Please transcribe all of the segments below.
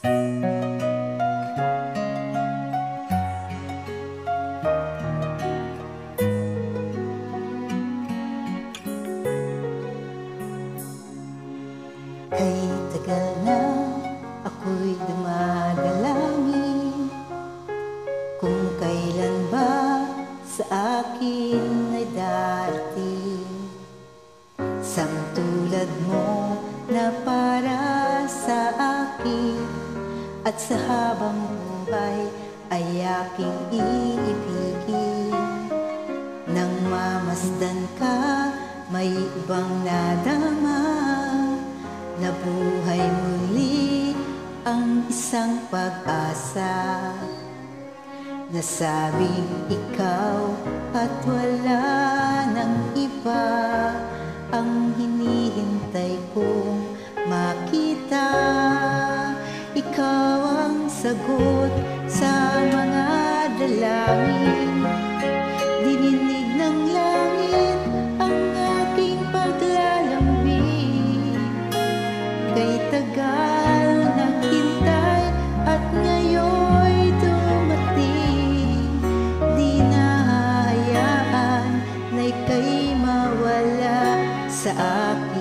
Kay tagal na ako'y dumadalangin kung kailan ba sa akin ay darating sang tulad mo na para sa akin, at sa habang buhay ay aking iibigin. Nang mamasdan ka, may ibang nadama, nabuhay muli ang isang pag-asa. Nasabing ikaw at wala ng iba ang hinihintay kong makita. Ikaw ang sagot sa mga dalangin, dininig ng langit ang aking paglalambing. Kay tagal naghintay at ngayon'y dumating, di nahahayaan na ika'y mawala sa akin.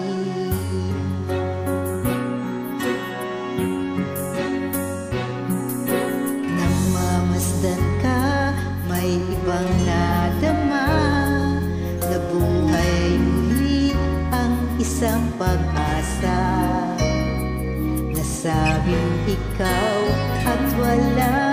Nang mamasdan ka, may ibang nadama, nabuhay muli ang isang pag-asa. Nasabing ikaw at wala